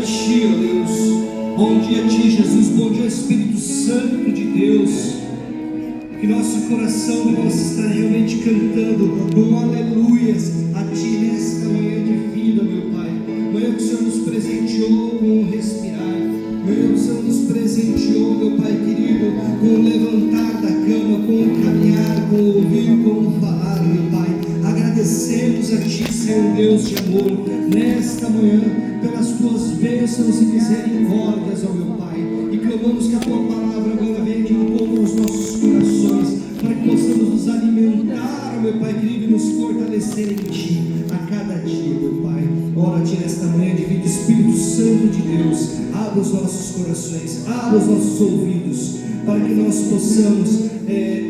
Ti, ó Deus. Bom dia a Ti, Jesus. Bom dia, Espírito Santo de Deus. Que nosso coração possa estar realmente cantando um aleluias a Ti nesta manhã de vida, meu Pai. Manhã que o Senhor nos presenteou com o respirar. Manhã que o Senhor nos presenteou, meu Pai querido, com o levantar da cama, com o caminhar, com o ouvir, com o falar, meu Pai. Agradecemos a Ti, Senhor Deus de amor, nesta manhã, pelas Tuas bênçãos e misericórdias, ó meu Pai. E clamamos que a Tua palavra agora venha de encontro aos nossos corações, para que possamos nos alimentar, meu Pai querido, e nos fortalecer em Ti a cada dia, meu Pai. Ora a Ti nesta manhã, divino Espírito Santo de Deus, abra os nossos corações, abra os nossos ouvidos, para que nós possamos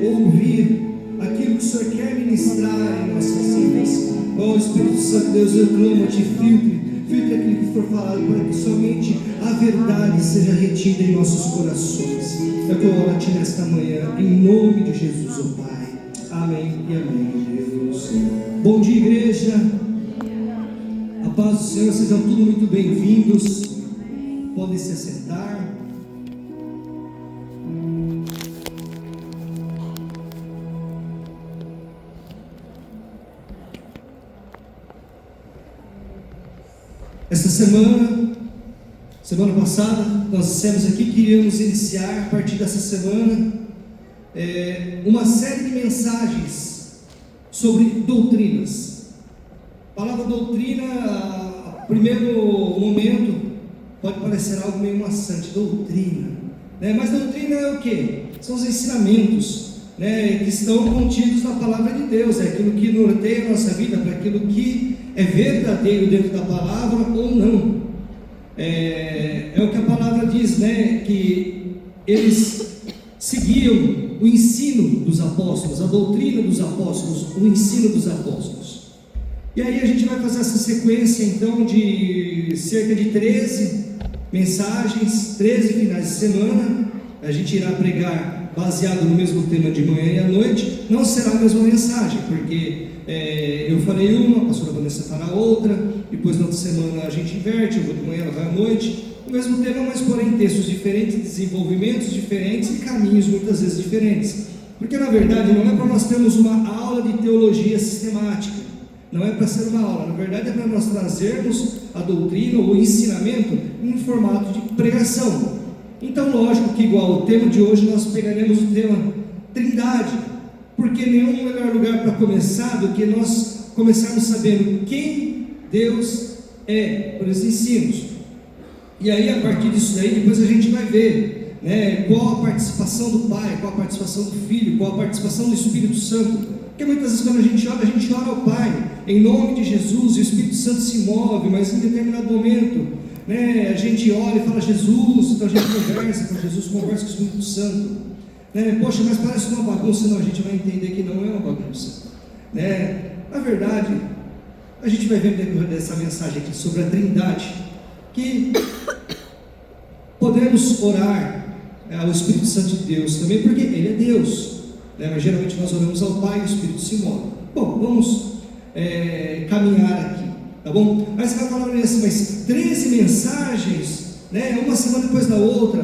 ouvir aquilo que o Senhor quer ministrar em nossas vidas. Ó Espírito Santo de Deus, eu clamo a Ti, filtre aquilo que for falado, para que somente a verdade seja retida em nossos corações. Eu oro a Ti nesta manhã, em nome de Jesus, ó Pai. Amém e amém, Deus. Bom dia, igreja. A paz do Senhor, sejam todos muito bem-vindos. Podem se assentar. Esta semana passada, nós dissemos aqui que iríamos iniciar, a partir dessa semana, uma série de mensagens sobre doutrinas. A palavra doutrina, a primeiro momento, pode parecer algo meio maçante, doutrina, né? Mas doutrina é o quê? São os ensinamentos, né, que estão contidos na palavra de Deus, é aquilo que norteia a nossa vida, para aquilo que é verdadeiro dentro da palavra ou não. É o que a palavra diz, né, que eles seguiam o ensino dos apóstolos, a doutrina dos apóstolos, o ensino dos apóstolos. E aí a gente vai fazer essa sequência então de cerca de 13 mensagens, 13 finais de semana. A gente irá pregar baseado no mesmo tema de manhã e à noite. Não será a mesma mensagem, porque eu falei uma, a pastora Vanessa fará outra, depois na outra semana a gente inverte, eu vou de manhã, ela vai à noite. O mesmo tema, mas porém textos diferentes, desenvolvimentos diferentes e caminhos muitas vezes diferentes. Porque na verdade não é para nós termos uma aula de teologia sistemática, não é para ser uma aula, na verdade é para nós trazermos a doutrina ou o ensinamento em formato de pregação. Então lógico que igual o tema de hoje nós pegaremos o tema Trindade, porque nenhum melhor lugar para começar do que nós começarmos sabendo quem Deus é, por esses ensinos. E aí a partir disso daí depois a gente vai ver, né, qual a participação do Pai, qual a participação do Filho, qual a participação do Espírito Santo. Porque muitas vezes quando a gente ora ao Pai, em nome de Jesus, e o Espírito Santo se move, mas em determinado momento, né, a gente ora e fala Jesus, então a gente conversa com Jesus, conversa com o Espírito Santo, né? Poxa, mas parece uma bagunça. Não, a gente vai entender que não é uma bagunça, né? Na verdade, a gente vai ver no decorrer dessa mensagem aqui sobre a Trindade, que podemos orar ao Espírito Santo de Deus também, porque Ele é Deus, né? Mas geralmente nós oramos ao Pai e o Espírito se move. Bom, vamos caminhar aqui, tá bom? Aí você vai falar assim, mas 13 mensagens, né, uma semana depois da outra.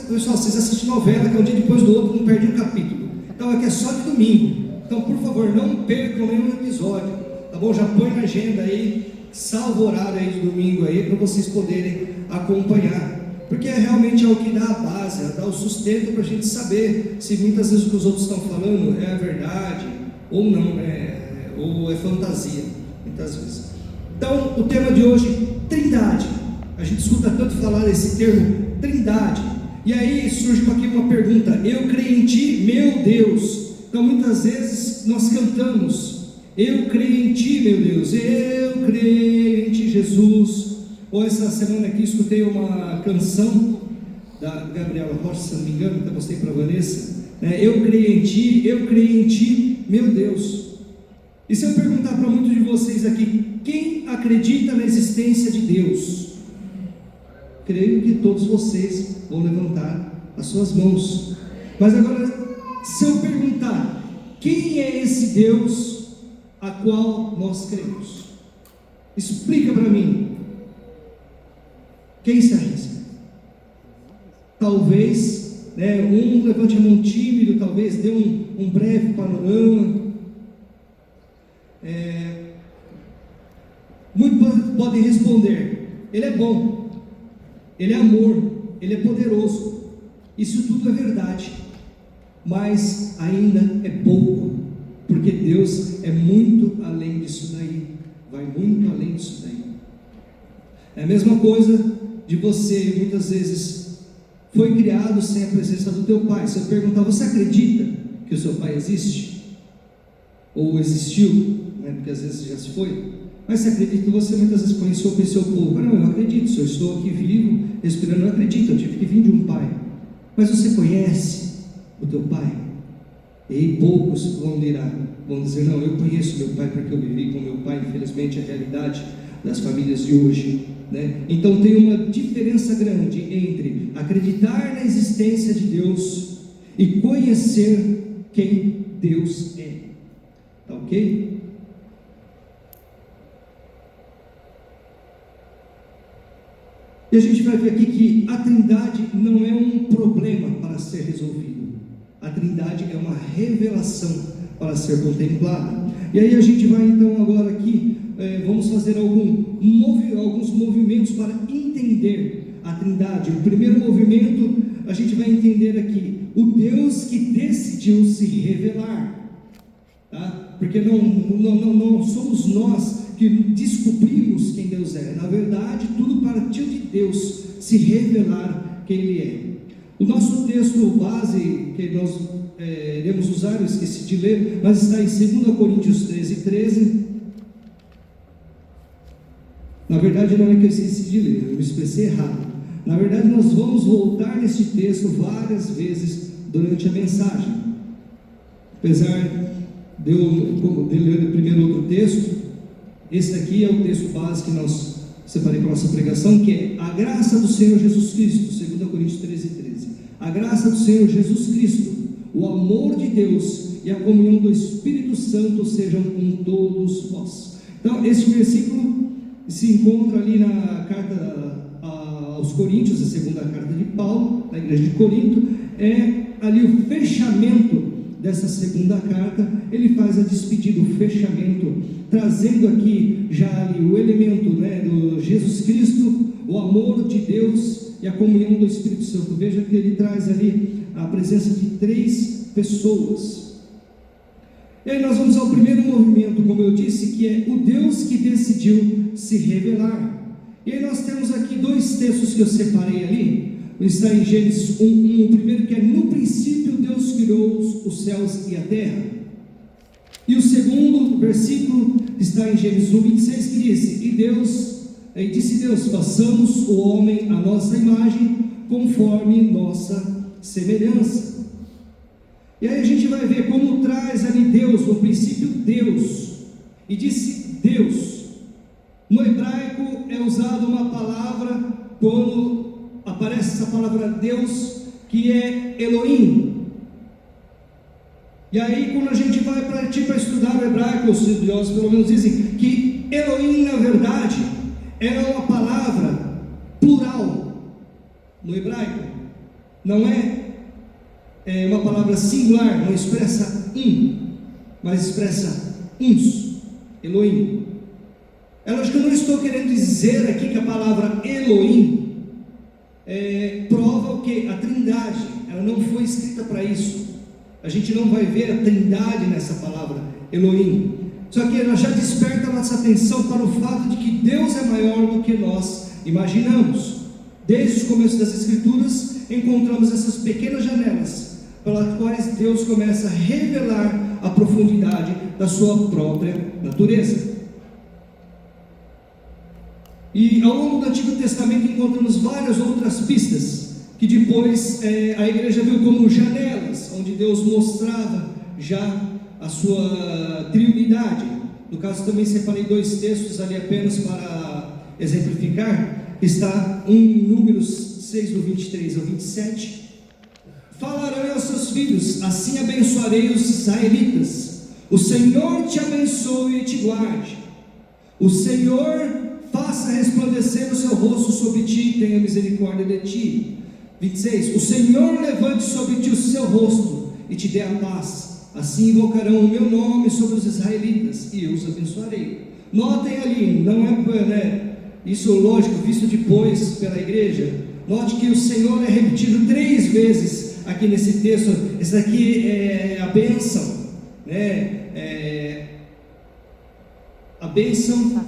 Pessoal, vocês assistem novela, que é um dia depois do outro, não perde um capítulo. Então aqui é só de domingo. Então, por favor, não percam nenhum episódio, tá bom? Já põe na agenda aí, salva o horário aí de domingo aí, para vocês poderem acompanhar. Porque realmente é o que dá a base, dá o sustento para a gente saber se muitas vezes o que os outros estão falando é a verdade ou não, ou é fantasia, muitas vezes. Então, o tema de hoje, Trindade. A gente escuta tanto falar esse termo, Trindade. E aí surge aqui uma pergunta: eu creio em Ti, meu Deus. Então muitas vezes nós cantamos: eu creio em Ti, meu Deus, eu creio em Ti, Jesus. Ou essa semana aqui escutei uma canção da Gabriela Rocha, se não me engano, que eu mostrei para a Vanessa, né? Eu creio em Ti, meu Deus. E se eu perguntar para muitos de vocês aqui, quem acredita na existência de Deus? Creio que todos vocês vão levantar as suas mãos. Mas agora, se eu perguntar, quem é esse Deus a a qual nós cremos. Explica para mim. Quem se arrisca? Talvez, um levante a mão tímido, talvez dê um breve panorama. Muitos podem responder: Ele é bom, Ele é amor, Ele é poderoso. Isso tudo é verdade, mas ainda é pouco, porque Deus é muito além disso daí, vai muito além disso daí. É a mesma coisa de você, muitas vezes, foi criado sem a presença do teu pai. Você perguntar: você acredita que o seu pai existe? Ou existiu, porque às vezes já se foi. Mas você acredita que você muitas vezes conheceu o seu povo? Não, eu acredito, se eu estou aqui vivo, respirando, eu acredito, eu tive que vir de um pai. Mas você conhece o teu pai? E poucos vão dizer: não, eu conheço meu pai porque eu vivi com meu pai. Infelizmente, é a realidade das famílias de hoje, Então tem uma diferença grande entre acreditar na existência de Deus e conhecer quem Deus é. Tá ok? E a gente vai ver aqui que a Trindade não é um problema para ser resolvido. A Trindade é uma revelação para ser contemplada. E aí a gente vai então agora aqui, vamos fazer alguns movimentos para entender a Trindade. O primeiro movimento, a gente vai entender aqui o Deus que decidiu se revelar, tá? Porque não somos nós que descobrimos quem Deus é. Na verdade, tudo partiu de Deus se revelar quem Ele é. O nosso texto base que nós iremos usar, eu esqueci de ler, mas está em 2 Coríntios 13. Na verdade, não é que eu esqueci de ler, eu me expressei errado. Na verdade, nós vamos voltar nesse texto várias vezes durante a mensagem. Apesar de eu ler primeiro outro texto, esse aqui é o texto base que nós separei para a nossa pregação, que é a graça do Senhor Jesus Cristo, 2 Coríntios 13. A graça do Senhor Jesus Cristo, o amor de Deus e a comunhão do Espírito Santo sejam com todos vós. Então, esse versículo se encontra ali na carta aos Coríntios, a segunda carta de Paulo, da igreja de Corinto. É ali o fechamento dessa segunda carta. Ele faz a despedida, o fechamento, trazendo aqui já ali o elemento do Jesus Cristo, o amor de Deus e a comunhão do Espírito Santo. Veja que ele traz ali a presença de 3 pessoas. E aí nós vamos ao primeiro movimento, como eu disse, que é o Deus que decidiu se revelar. E aí nós temos aqui 2 textos que eu separei ali. Está em Gênesis 1:1, o primeiro, que é: no princípio Deus criou os céus e a terra. E o segundo versículo está em Gênesis 1:26, que diz: e disse Deus, façamos o homem à nossa imagem, conforme nossa semelhança. E aí a gente vai ver como traz ali Deus, no princípio Deus, e disse Deus. No hebraico é usada uma palavra, quando aparece essa palavra Deus, que é Elohim. E aí quando a gente vai partir para estudar o hebraico, os estudiosos pelo menos dizem que Elohim, na verdade, era uma palavra plural no hebraico. Não é uma palavra singular, não expressa mas expressa uns, Elohim. É lógico que eu não estou querendo dizer aqui que a palavra Elohim prova o que? A Trindade. Ela não foi escrita para isso. A gente não vai ver a Trindade nessa palavra Elohim. Só que ela já desperta a nossa atenção para o fato de que Deus é maior do que nós imaginamos. Desde o começo das Escrituras, encontramos essas pequenas janelas, pelas quais Deus começa a revelar a profundidade da sua própria natureza. E ao longo do Antigo Testamento encontramos várias outras pistas, que depois a igreja viu como janelas, onde Deus mostrava já a sua triunidade. No caso, também separei 2 textos ali apenas para exemplificar. Está em Números 6, do 23 ao 27. Falarão aos seus filhos, assim abençoarei os israelitas. O Senhor te abençoe e te guarde. O Senhor faça resplandecer o seu rosto sobre ti ti, tenha misericórdia de ti. 26, o Senhor levante sobre ti o seu rosto e te dê a paz, assim invocarão o meu nome sobre os israelitas, e eu os abençoarei. Notem ali, não é, isso lógico, visto depois pela igreja, note que o Senhor é repetido 3 vezes aqui nesse texto. Esse daqui é a bênção, a bênção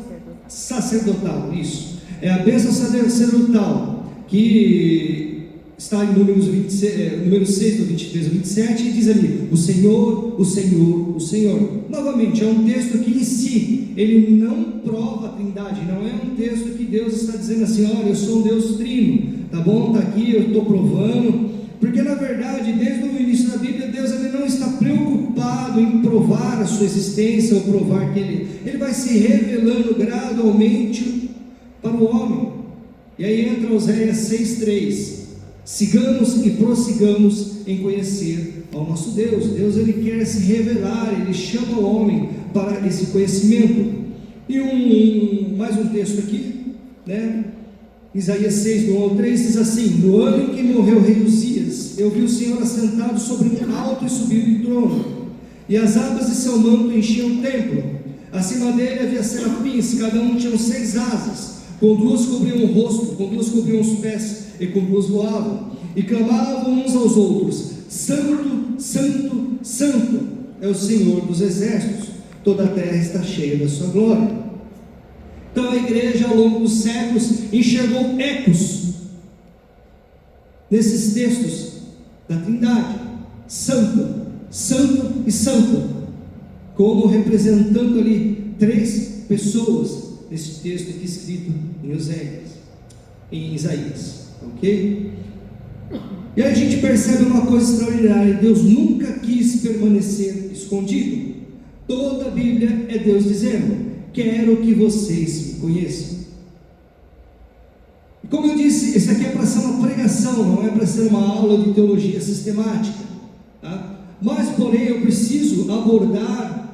sacerdotal, isso, é a bênção sacerdotal, que está em número 6, do 23 ao 27, e diz ali, o Senhor, o Senhor, o Senhor. Novamente, é um texto que em si, ele não prova a trindade, não é um texto que Deus está dizendo assim, olha, eu sou um Deus trino, tá bom, está aqui, eu estou provando, porque na verdade, desde o início da Bíblia, Deus ele não está preocupado em provar a sua existência, ou provar que ele vai se revelando gradualmente para o homem. E aí entra Oséias 6,3, sigamos e prossigamos em conhecer ao nosso Deus. Deus ele quer se revelar, ele chama o homem para esse conhecimento. E mais um texto aqui, Isaías 6, do 1 ao 3, diz assim, no ano em que morreu o rei Uzias, eu vi o Senhor assentado sobre um alto e subido trono, e as abas de seu manto enchiam o templo. Acima dele havia serafins, cada um tinha 6 asas, com 2 cobriam o rosto, com 2 cobriam os pés, e com 2 voavam, e clamavam uns aos outros, Santo, Santo, Santo é o Senhor dos exércitos, toda a terra está cheia da sua glória. Então a igreja ao longo dos séculos enxergou ecos nesses textos da Trindade, Santo, Santo e Santo, como representando ali 3 pessoas nesse texto aqui escrito em Isaías, ok? E aí a gente percebe uma coisa extraordinária, Deus nunca quis permanecer escondido. Toda a Bíblia é Deus dizendo, quero que vocês me conheçam. E como eu disse, isso aqui é para ser uma pregação, não é para ser uma aula de teologia sistemática, tá? Mas porém eu preciso abordar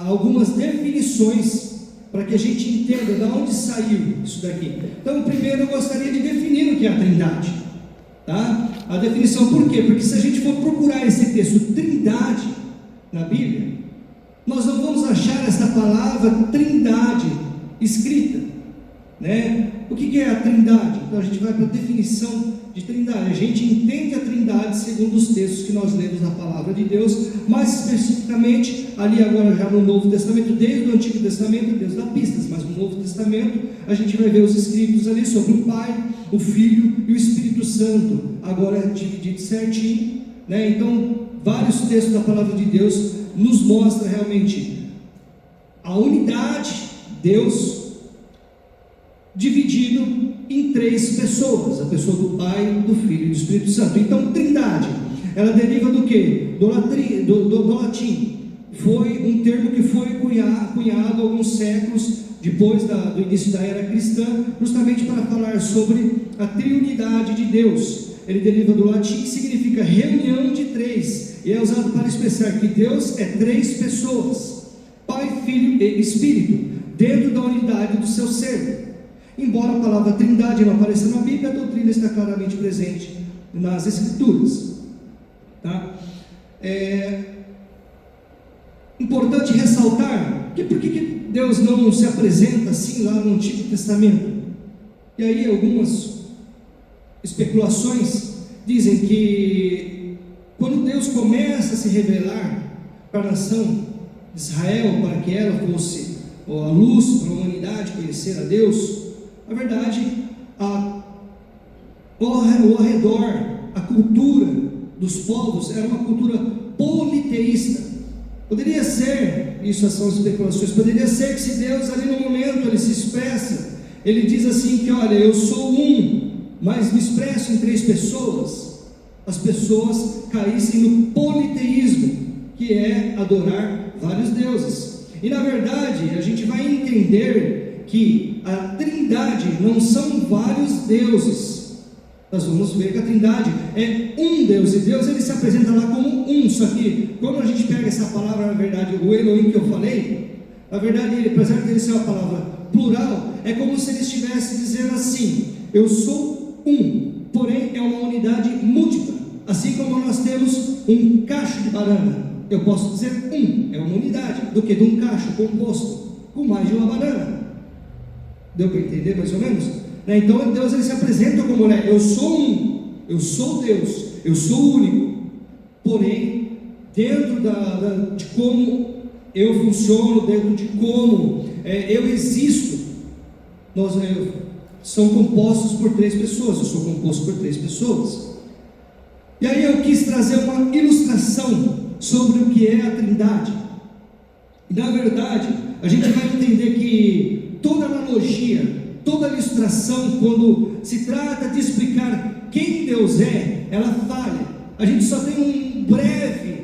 algumas definições para que a gente entenda de onde saiu isso daqui. Então primeiro eu gostaria de definir o que é a Trindade, tá? A definição, por quê? Porque se a gente for procurar esse texto Trindade na Bíblia, nós não vamos achar essa palavra Trindade escrita, O que é a Trindade? Então a gente vai para a definição de Trindade. A gente entende a Trindade segundo os textos que nós lemos na palavra de Deus, mais especificamente ali agora já no Novo Testamento. Desde o Antigo Testamento Deus dá pistas, mas no Novo Testamento a gente vai ver os escritos ali sobre o Pai, o Filho e o Espírito Santo, agora dividido certinho, Então vários textos da palavra de Deus nos mostra realmente a unidade, Deus dividido em 3 pessoas, a pessoa do Pai, do Filho e do Espírito Santo. Então Trindade, ela deriva do quê? Do latim. Foi um termo que foi cunhado alguns séculos depois do início da era cristã, justamente para falar sobre a triunidade de Deus. Ele deriva do latim, que significa reunião de 3, e é usado para expressar que Deus é 3 pessoas, Pai, Filho e Espírito, dentro da unidade do seu ser. Embora a palavra Trindade não apareça na Bíblia, a doutrina está claramente presente nas Escrituras, tá? Importante ressaltar que por que Deus não se apresenta assim lá no Antigo Testamento? E aí algumas especulações dizem que quando Deus começa a se revelar para a nação de Israel, para que ela fosse a luz para a humanidade conhecer a Deus, na verdade, ao redor, a cultura dos povos era uma cultura politeísta. Poderia ser, isso são especulações, poderia ser que se Deus ali no momento ele se expressa, ele diz assim que olha, eu sou um, mas me expresso em 3 pessoas, as pessoas caíssem no politeísmo, que é adorar vários deuses. E na verdade a gente vai entender que a Trindade não são vários deuses. Nós vamos ver que a Trindade é um Deus, e Deus ele se apresenta lá como um. Só que quando a gente pega essa palavra, na verdade, o Elohim que eu falei, na verdade, apesar de ele ser uma palavra plural, é como se ele estivesse dizendo assim: eu sou um, porém é uma unidade múltipla. Assim como nós temos um cacho de banana, eu posso dizer um, é uma unidade, do que de um cacho composto com mais de uma banana. Deu para entender mais ou menos? Então Deus, ele se apresenta como, eu sou um, eu sou Deus, eu sou único, porém dentro de como eu funciono, dentro de como eu existo, são compostos por 3 pessoas, eu sou composto por 3 pessoas. E aí eu quis trazer uma ilustração sobre o que é a Trindade. E na verdade, a gente vai entender que toda analogia, toda ilustração, quando se trata de explicar quem Deus é, ela falha. A gente só tem um breve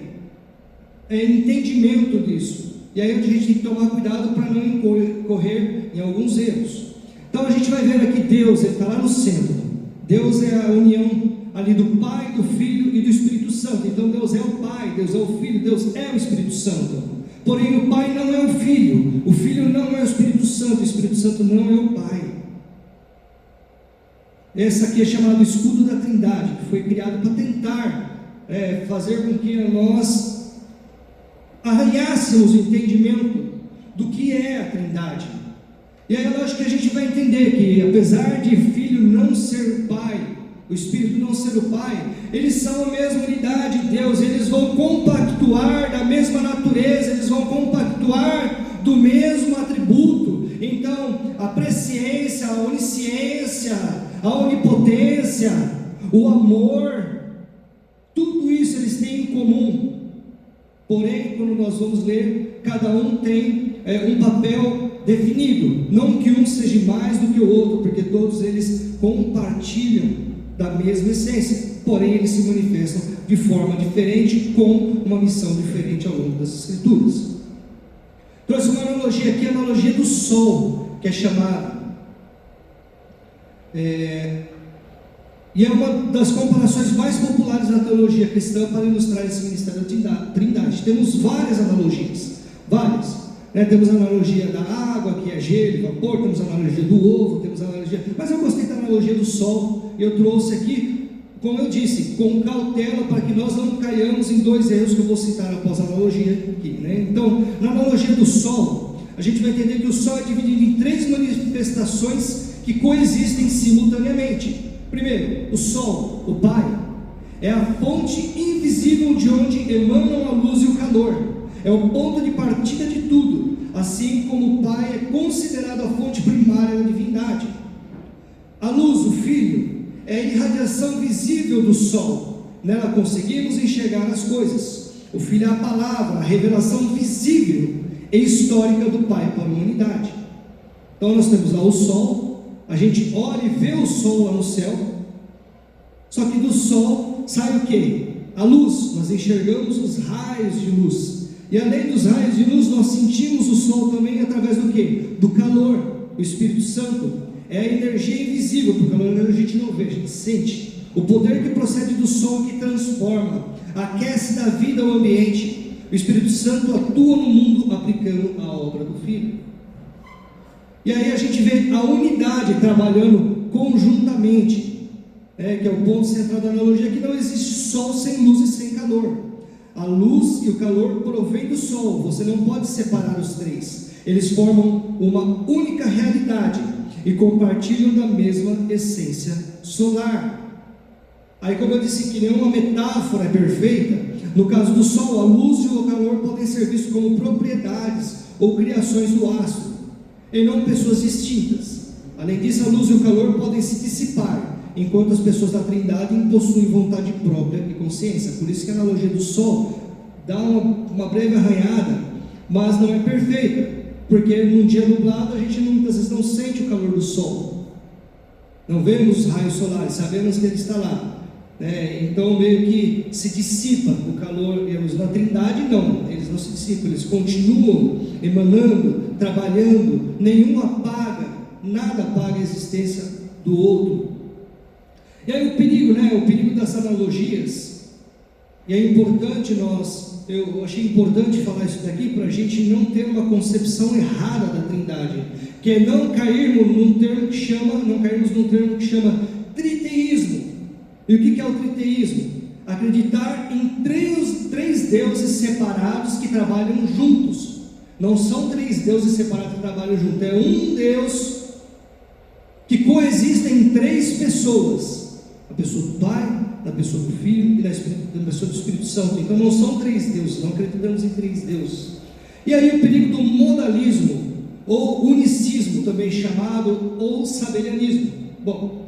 entendimento disso. E aí a gente tem que tomar cuidado para não incorrer em alguns erros. Então a gente vai ver aqui Deus, ele está lá no centro. Deus é a união ali do Pai, do Filho e do Espírito Santo. Então Deus é o Pai, Deus é o Filho, Deus é o Espírito Santo. Porém o Pai não é o Filho não é o Espírito Santo não é o Pai. Esse aqui é chamado escudo da Trindade, que foi criado para tentar fazer com que nós arranhássemos o entendimento do que é a Trindade. E aí eu acho que a gente vai entender que, apesar de Filho não ser Pai, o Espírito não ser o Pai, eles são a mesma unidade de Deus, eles vão compactuar da mesma natureza, eles vão compactuar do mesmo atributo. Então, a presciência, a onisciência, a onipotência, o amor, tudo isso eles têm em comum. Porém, quando nós vamos ler, cada um tem um papel definido, não que um seja mais do que o outro, porque todos eles compartilham da mesma essência, porém eles se manifestam de forma diferente, com uma missão diferente ao longo das Escrituras. Trouxe uma analogia aqui, a analogia do sol, que é chamada, e é uma das comparações mais populares da teologia cristã para ilustrar esse ministério da Trindade. Temos várias analogias, várias. Temos a analogia da água, que é gelo e vapor, temos a analogia do ovo, temos a analogia, mas eu gostei da analogia do sol. Eu trouxe aqui, como eu disse, com cautela, para que nós não caiamos em 2 erros que eu vou citar após a analogia aqui, Então, na analogia do sol, a gente vai entender que o sol é dividido em 3 manifestações que coexistem simultaneamente. Primeiro, o sol, o Pai, é a fonte invisível de onde emanam a luz e o calor. É o ponto de partida de tudo, assim como o Pai é considerado a fonte primária da divindade. A luz, o Filho, é a irradiação visível do sol. Nela conseguimos enxergar as coisas. O Filho é a palavra, a revelação visível e histórica do Pai para a humanidade. Então nós temos lá o sol, a gente olha e vê o sol lá no céu, só que do sol sai o quê? A luz, nós enxergamos os raios de luz. E além dos raios de luz, nós sentimos o sol também através do quê? Do calor. O Espírito Santo é a energia invisível, porque a calor a gente não vê, a gente sente. O poder que procede do sol que transforma, aquece da vida ao ambiente. O Espírito Santo atua no mundo aplicando a obra do Filho. E aí a gente vê a unidade trabalhando conjuntamente, que é o ponto central da analogia, que não existe sol sem luz e sem calor. A luz e o calor provém do sol, você não pode separar os 3, eles formam uma única realidade e compartilham da mesma essência solar. Aí, como eu disse que nenhuma metáfora é perfeita, no caso do sol, a luz e o calor podem ser vistos como propriedades ou criações do astro, e não pessoas distintas. Além disso, a luz e o calor podem se dissipar, enquanto as pessoas da Trindade possuem vontade própria e consciência. Por isso que a analogia do sol dá uma breve arranhada, mas não é perfeita, porque num dia nublado a gente muitas vezes não sente o calor do sol, não vemos os raios solares, sabemos que ele está lá, então meio que se dissipa o calor e a luz. Na Trindade não, eles não se dissipam, eles continuam emanando, trabalhando, nenhum apaga, nada apaga a existência do outro. E aí o perigo das analogias, e é importante nós eu achei importante falar isso daqui para a gente não ter uma concepção errada da Trindade, que é não cairmos num termo que chama triteísmo. E o que é o triteísmo? Acreditar em três deuses separados que trabalham juntos. Não são três deuses separados que trabalham juntos, é um Deus que coexiste em três pessoas: a pessoa do Pai, da pessoa do Filho e da pessoa do Espírito Santo. Então não são três deuses, não acreditamos em três deuses. E aí o perigo do modalismo, ou unicismo também chamado, ou sabelianismo. Bom,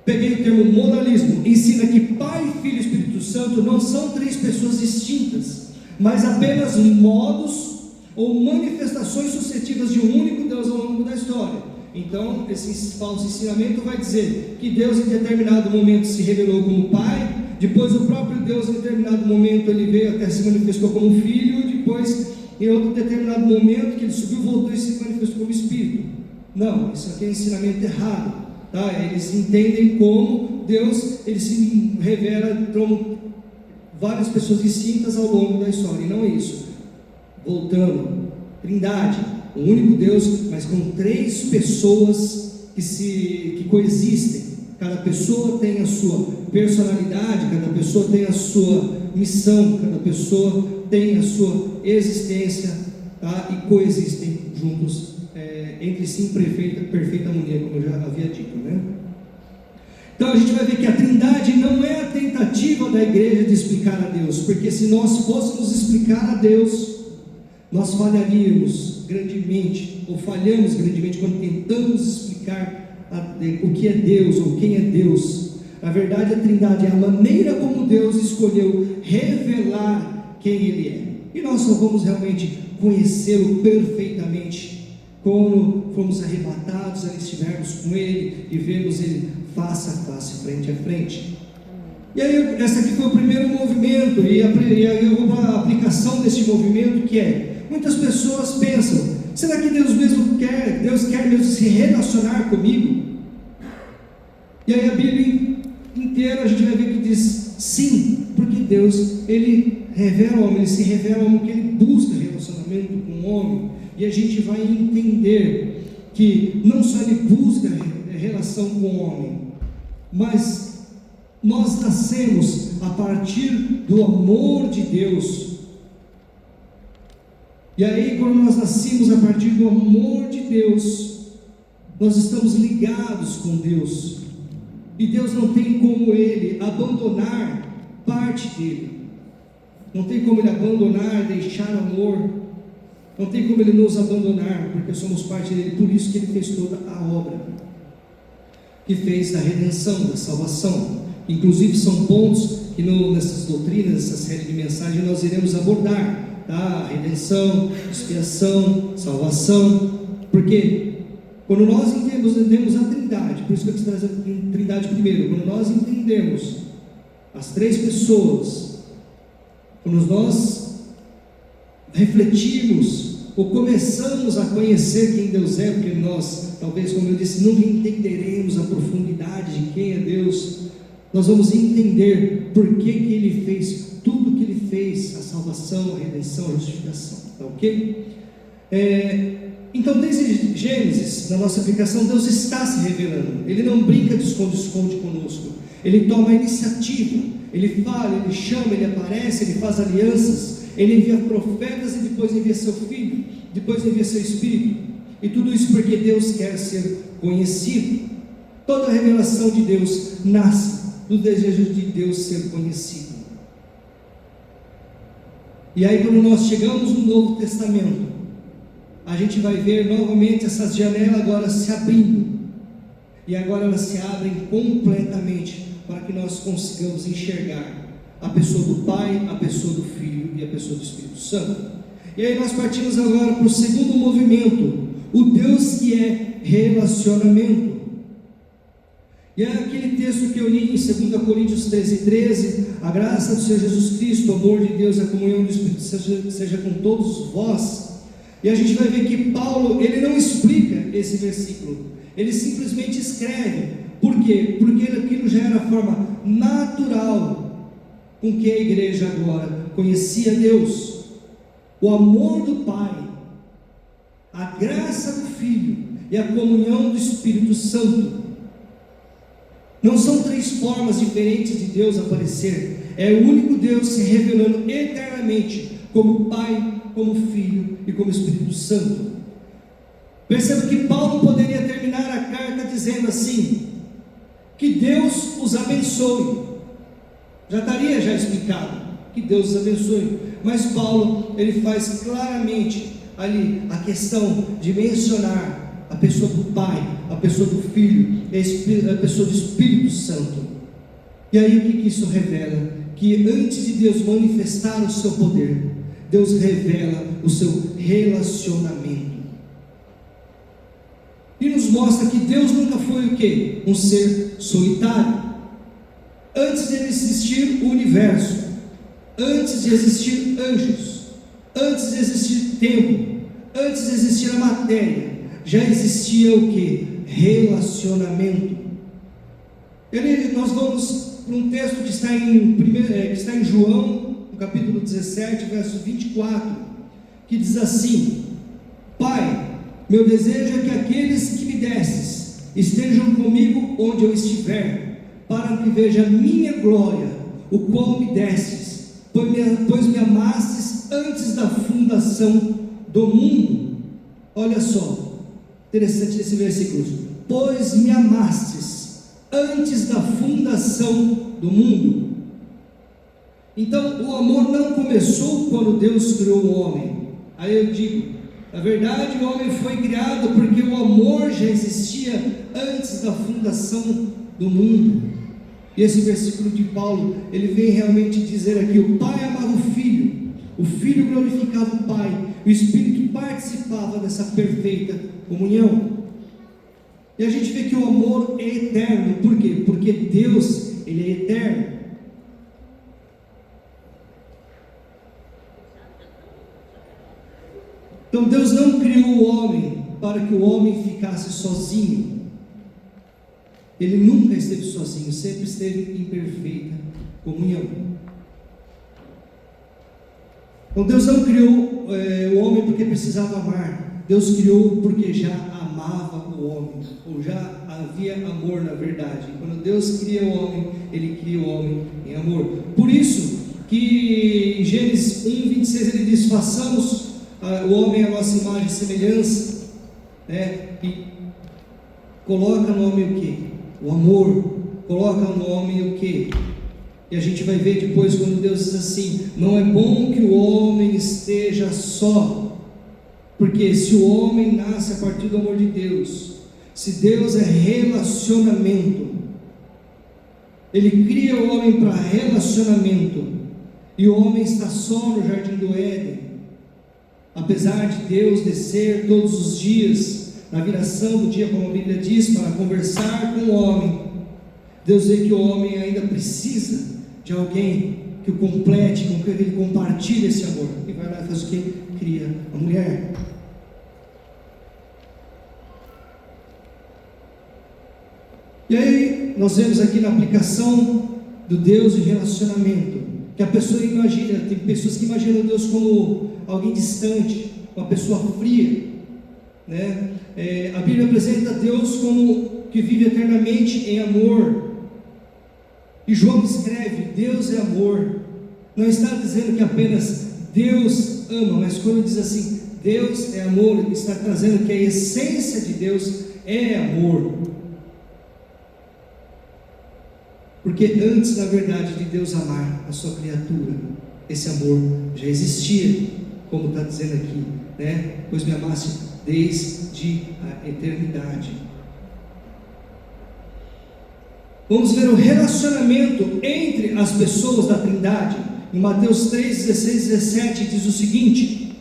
peguei o termo modalismo, ensina que Pai, Filho e Espírito Santo não são três pessoas distintas, mas apenas modos ou manifestações sucessivas de um único Deus ao longo da história. Então, esse falso ensinamento vai dizer que Deus em determinado momento se revelou como Pai, depois o próprio Deus em determinado momento ele veio até se manifestou como Filho, depois em outro determinado momento que ele subiu, voltou e se manifestou como Espírito. Não, isso aqui é ensinamento errado, tá? Eles entendem como Deus, ele se revela como várias pessoas distintas ao longo da história, e não é isso. Voltando, Trindade, um único Deus, mas com três pessoas que coexistem. Cada pessoa tem a sua personalidade, cada pessoa tem a sua missão, cada pessoa tem a sua existência, tá? E coexistem juntos, entre si em perfeita harmonia, como eu já havia dito, né? Então a gente vai ver que a Trindade não é a tentativa da igreja de explicar a Deus, porque se nós fôssemos explicar a Deus, nós falharíamos grandemente, ou falhamos grandemente quando tentamos explicar o que é Deus, ou quem é Deus. Na verdade, a Trindade é a maneira como Deus escolheu revelar quem Ele é, e nós só vamos realmente conhecê-lo perfeitamente quando formos arrebatados, ali estivermos com Ele e vemos Ele face a face, frente a frente. E aí, esse aqui foi o primeiro movimento, e aí eu vou para a aplicação desse movimento, que é: muitas pessoas pensam, será que Deus quer mesmo se relacionar comigo? E aí a Bíblia inteira a gente vai ver que diz sim, porque Deus, Ele revela ao homem, Ele se revela ao homem, que Ele busca relacionamento com o homem, e a gente vai entender que não só Ele busca relação com o homem, mas nós nascemos a partir do amor de Deus. E aí, quando nós nascemos a partir do amor de Deus, nós estamos ligados com Deus, e Deus não tem como Ele abandonar parte dele, não tem como Ele abandonar, deixar amor, não tem como Ele nos abandonar, porque somos parte dele. Por isso que Ele fez toda a obra, que fez da redenção, da salvação. Inclusive são pontos que nessas doutrinas, nessa série de mensagens nós iremos abordar, tá? Redenção, expiação, salvação. Porque quando nós entendemos a Trindade, por isso que eu quis trazer a Trindade primeiro, quando nós entendemos as três pessoas, quando nós refletimos ou começamos a conhecer quem Deus é, porque nós, talvez, como eu disse, nunca entenderemos a profundidade de quem é Deus, nós vamos entender por que Ele fez tudo o que Ele fez, a salvação, a redenção, a justificação, tá ok? Então, desde Gênesis, na nossa aplicação, Deus está se revelando. Ele não brinca de esconde-esconde conosco, Ele toma a iniciativa, Ele fala, Ele chama, Ele aparece, Ele faz alianças, Ele envia profetas e depois envia seu Filho, depois envia seu Espírito, e tudo isso porque Deus quer ser conhecido. Toda a revelação de Deus nasce do desejo de Deus ser conhecido. E aí, quando nós chegamos no Novo Testamento, a gente vai ver novamente essas janelas agora se abrindo, e agora elas se abrem completamente, para que nós consigamos enxergar a pessoa do Pai, a pessoa do Filho e a pessoa do Espírito Santo. E aí nós partimos agora para o segundo movimento, o Deus que é relacionamento. E é aquele texto que eu li em 2 Coríntios 13:13, a graça do Senhor Jesus Cristo, o amor de Deus, a comunhão do Espírito seja com todos vós. E a gente vai ver que Paulo, ele não explica esse versículo, ele simplesmente escreve. Por quê? Porque aquilo já era a forma natural com que a igreja agora conhecia Deus, o amor do Pai, a graça do Filho e a comunhão do Espírito Santo. Não são três formas diferentes de Deus aparecer, é o único Deus se revelando eternamente como Pai, como Filho e como Espírito Santo. Perceba que Paulo poderia terminar a carta dizendo assim: que Deus os abençoe. Já estaria explicado, que Deus os abençoe. Mas Paulo, ele faz claramente ali a questão de mencionar a pessoa do Pai, a pessoa do Filho, a pessoa do Espírito Santo. E aí o que isso revela? Que antes de Deus manifestar o seu poder, Deus revela o seu relacionamento. E nos mostra que Deus nunca foi o quê? Um ser solitário. Antes de existir o universo, antes de existir anjos, antes de existir tempo, antes de existir a matéria, já existia o que? Relacionamento. Nós vamos para um texto que está em João, no capítulo 17, verso 24, que diz assim: Pai, meu desejo é que aqueles que me destes estejam comigo onde eu estiver, para que veja a minha glória, o qual me destes, pois me amastes antes da fundação do mundo. Olha só, interessante esse versículo: pois me amastes antes da fundação do mundo. Então o amor não começou quando Deus criou o homem. Aí eu digo, na verdade o homem foi criado porque o amor já existia antes da fundação do mundo. E esse versículo de Paulo, ele vem realmente dizer aqui: o Pai amava o Filho glorificava o Pai, o Espírito participava dessa perfeita comunhão. E a gente vê que o amor é eterno. Por quê? Porque Deus, ele é eterno. Então Deus não criou o homem para que o homem ficasse sozinho. Ele nunca esteve sozinho, sempre esteve em perfeita comunhão. Então Deus não criou o homem porque precisava amar. Deus criou porque já amava o homem, ou já havia amor na verdade. Quando Deus cria o homem, Ele cria o homem em amor. Por isso que em Gênesis 1:26 ele diz: façamos o homem à nossa imagem e semelhança, e coloca no homem o que? O amor. Coloca no homem o que? E a gente vai ver depois quando Deus diz assim: não é bom que o homem esteja só, porque se o homem nasce a partir do amor de Deus, se Deus é relacionamento, Ele cria o homem para relacionamento, e o homem está só no jardim do Éden. Apesar de Deus descer todos os dias, na viração do dia, como a Bíblia diz, para conversar com o homem, Deus vê que o homem ainda precisa de alguém que o complete, com que ele compartilhe esse amor, e vai lá e faz o que? Cria a mulher. E aí nós vemos aqui na aplicação do Deus de relacionamento, que a pessoa imagina, tem pessoas que imaginam Deus como alguém distante, uma pessoa fria, né? A Bíblia apresenta Deus como que vive eternamente em amor, e João escreve: Deus é amor. Não está dizendo que apenas Deus ama, mas quando diz assim, Deus é amor, ele está trazendo que a essência de Deus é amor. Porque antes, na verdade, de Deus amar a sua criatura, esse amor já existia, como está dizendo aqui, né? Pois me amaste desde a eternidade. Vamos ver o relacionamento entre as pessoas da Trindade. Em Mateus 3, 16 e 17 diz o seguinte: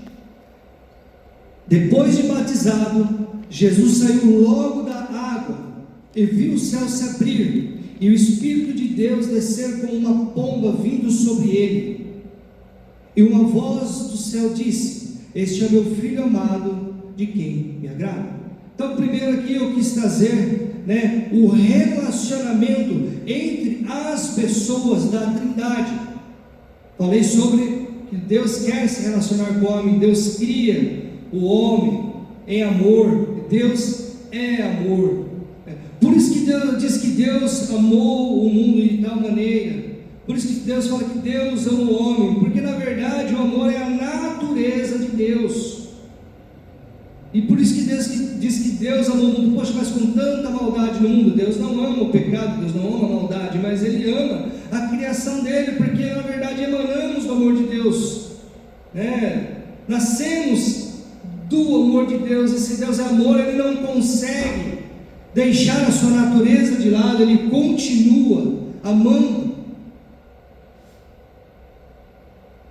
depois de batizado, Jesus saiu logo da água e viu o céu se abrir e o Espírito de Deus descer como uma pomba vindo sobre ele. E uma voz do céu disse: este é meu Filho amado, de quem me agrado. Então primeiro aqui eu quis trazer, né, o relacionamento entre as pessoas da Trindade. Falei sobre que Deus quer se relacionar com o homem. Deus cria o homem em amor. Deus é amor. Por isso que Deus diz que Deus amou o mundo de tal maneira. Por isso que Deus fala que Deus ama o homem, porque na verdade o amor é a natureza de Deus. E por isso que Deus diz que Deus ama o mundo. Poxa, mas com tanta maldade no mundo, Deus não ama o pecado, Deus não ama a maldade, mas Ele ama a criação dele, porque na verdade emanamos do amor de Deus, nascemos do amor de Deus. Esse Deus é amor, Ele não consegue deixar a sua natureza de lado, Ele continua amando.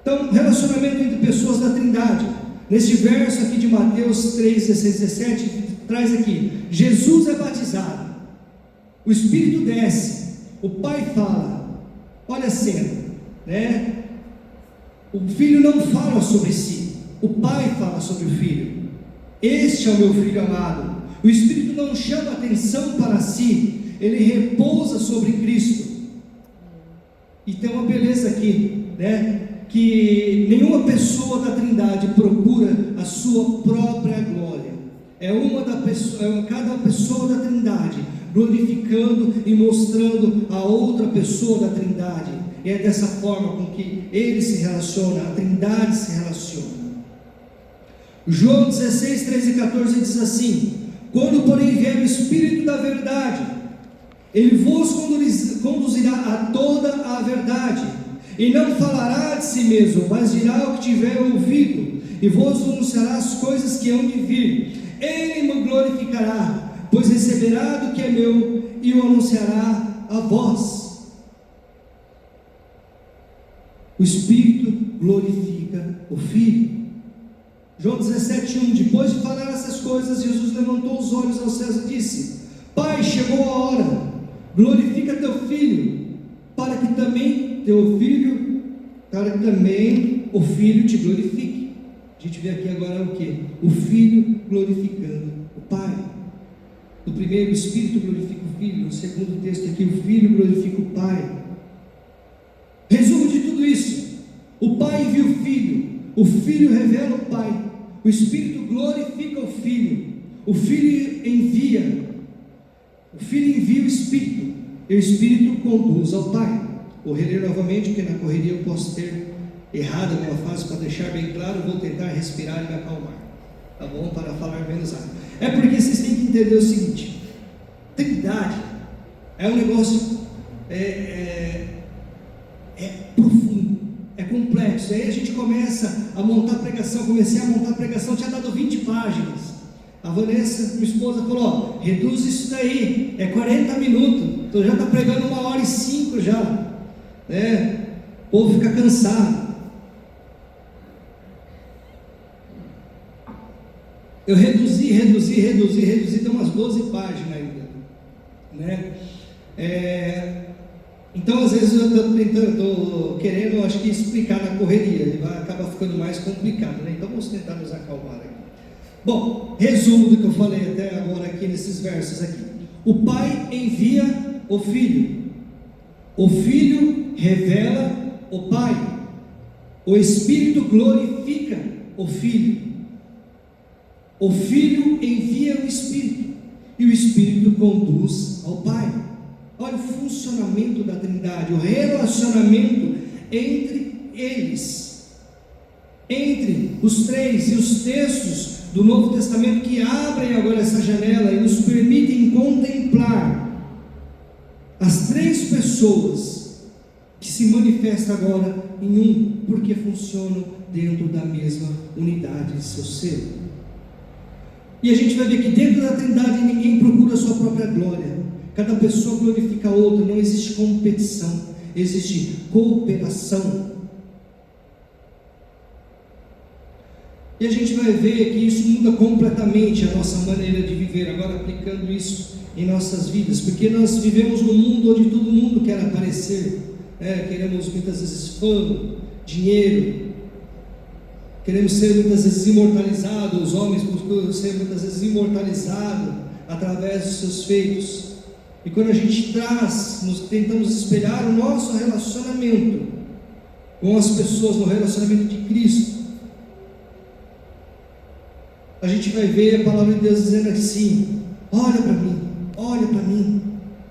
Então, relacionamento entre pessoas da Trindade. Neste verso aqui de Mateus 3, 16, 17, traz aqui: Jesus é batizado, o Espírito desce, o Pai fala. Olha a cena, O Filho não fala sobre si, o Pai fala sobre o Filho. Este é o meu Filho amado. O Espírito não chama atenção para si, ele repousa sobre Cristo. E tem uma beleza aqui, que nenhuma pessoa da Trindade procura a sua própria glória. Cada pessoa da Trindade glorificando e mostrando a outra pessoa da Trindade. E é dessa forma com que ele se relaciona, a Trindade se relaciona. João 16, 13 e 14 diz assim: quando porém vier o Espírito da verdade, ele vos conduzirá a toda a verdade. E não falará de si mesmo, mas dirá o que tiver ouvido, e vos anunciará as coisas que hão de vir. Ele me glorificará, pois receberá do que é meu, e o anunciará a vós. O Espírito glorifica o Filho. João 17, 1. Depois de falar essas coisas, Jesus levantou os olhos aos céus e disse: Pai, chegou a hora, glorifica teu Filho, para que também o Filho te glorifique. A gente vê aqui agora o que? O Filho glorificando o Pai. No primeiro, o Espírito glorifica o Filho. No segundo texto aqui, o Filho glorifica o Pai. Resumo de tudo isso: o Pai envia o Filho, o Filho revela o Pai, o Espírito glorifica o Filho, o Filho envia o Espírito, e o Espírito conduz ao Pai. Vou reler novamente, porque na correria eu posso ter errado alguma frase. Para deixar bem claro, vou tentar respirar e me acalmar, tá bom? Para falar menos alto. É porque vocês têm que entender o seguinte: Trindade é um negócio profundo, é complexo. Aí a gente começa a montar pregação. Comecei a montar pregação, tinha dado 20 páginas. A Vanessa, minha esposa, falou: reduz isso daí, é 40 minutos. Então já está pregando 1h05 já. O povo fica cansado. Eu reduzi, deu umas 12 páginas ainda, Então às vezes eu estou querendo, acho que explicar na correria, e acaba ficando mais complicado, Então vamos tentar nos acalmar aqui. Bom, resumo do que eu falei até agora aqui nesses versos aqui. O Pai envia o Filho, o Filho revela o Pai, o Espírito glorifica o Filho, o Filho envia o Espírito, e o Espírito conduz ao Pai. Olha o funcionamento da Trindade, o relacionamento entre eles, entre os três. E os textos do Novo Testamento que abrem agora essa janela e nos permitem contemplar as três pessoas que se manifestam agora em um, porque funcionam dentro da mesma unidade de seu ser. E a gente vai ver que dentro da Trindade ninguém procura a sua própria glória. Cada pessoa glorifica a outra. Não existe competição, existe cooperação. E a gente vai ver que isso muda completamente a nossa maneira de viver, agora aplicando isso em nossas vidas, porque nós vivemos num mundo onde todo mundo quer aparecer, queremos muitas vezes fama, dinheiro, queremos ser muitas vezes imortalizados. Os homens buscam ser muitas vezes imortalizados através dos seus feitos. E quando a gente tentamos espelhar o nosso relacionamento com as pessoas no relacionamento de Cristo, a gente vai ver a palavra de Deus dizendo assim: olha para mim, olha para mim.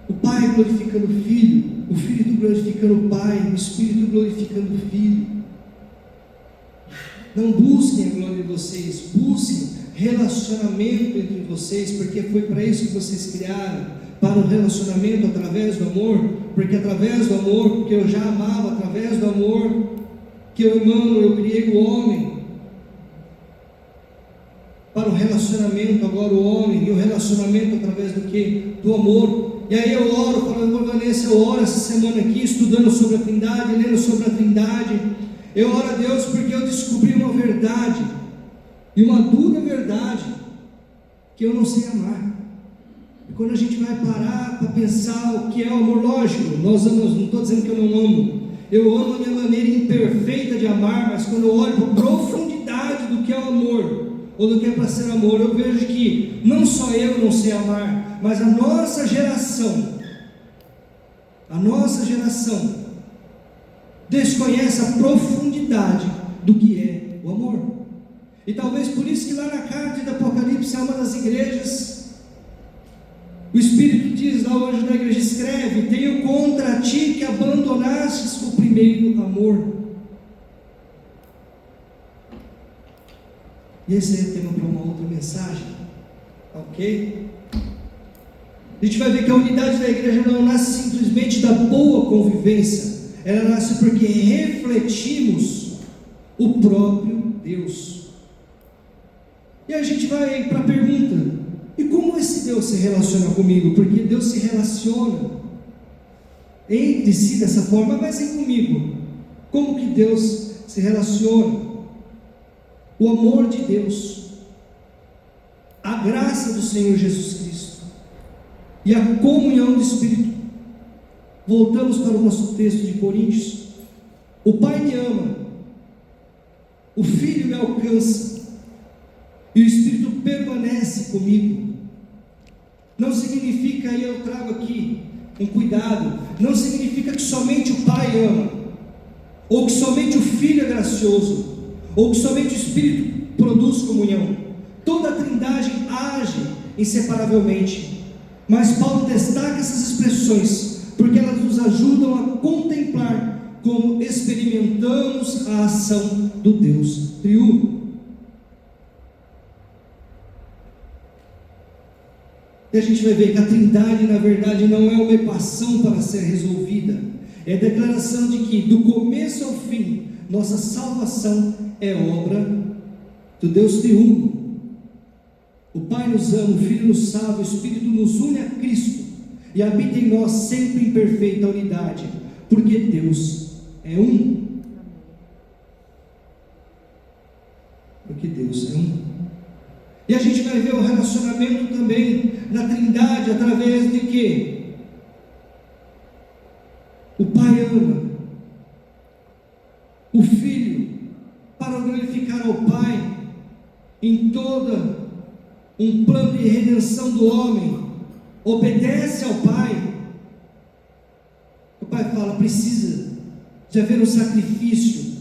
O Pai glorificando o Filho, o Filho glorificando o Pai, o Espírito glorificando o Filho. Não busquem a glória de vocês, busquem relacionamento entre vocês, porque foi para isso que vocês criaram, para o relacionamento através do amor, porque através do amor, porque eu já amava, através do amor que eu emano, eu criei o homem. Para o relacionamento, agora o homem, e o relacionamento através do que? Do amor. E aí eu oro, falando, Vanessa, eu oro essa semana aqui, estudando sobre a Trindade, lendo sobre a Trindade. Eu oro a Deus porque eu descobri uma verdade, e uma dura verdade, que eu não sei amar. E quando a gente vai parar para pensar o que é o amor, lógico, nós amamos, não estou dizendo que eu não amo, eu amo a minha maneira imperfeita de amar, mas quando eu olho para a profundidade do que é o amor, ou do que é para ser amor, eu vejo que não só eu não sei amar, mas a nossa geração desconhece a profundidade do que é o amor. E talvez por isso que lá na carta de Apocalipse, é uma das igrejas, o Espírito diz lá, o anjo da igreja escreve: tenho contra ti que abandonastes o primeiro amor. E esse é tema para uma outra mensagem, ok? A gente vai ver que a unidade da igreja não nasce simplesmente da boa convivência, ela nasce porque refletimos o próprio Deus. E a gente vai para a pergunta: e como esse Deus se relaciona comigo? Porque Deus se relaciona entre si dessa forma, mas e comigo? Como que Deus se relaciona? O amor de Deus, a graça do Senhor Jesus Cristo e a comunhão do Espírito. Voltamos para o nosso texto de Coríntios. O Pai me ama, o Filho me alcança e o Espírito permanece comigo. Não significa, e eu trago aqui um cuidado, não significa que somente o Pai ama, ou que somente o Filho é gracioso, ou que somente o Espírito produz comunhão. Toda a Trindade age inseparavelmente, mas Paulo destaca essas expressões, porque elas nos ajudam a contemplar como experimentamos a ação do Deus triuno. E a gente vai ver que a Trindade, na verdade, não é uma equação para ser resolvida, é a declaração de que, do começo ao fim, nossa salvação é obra do Deus triuno. O Pai nos ama, o Filho nos salva, o Espírito nos une a Cristo e habita em nós sempre em perfeita unidade, porque Deus é um. Porque Deus é um. E a gente vai ver o relacionamento também na Trindade através de quê? O Pai ama o Filho para glorificar ao Pai em todo um plano de redenção do homem, obedece ao Pai. O Pai fala: precisa de haver um sacrifício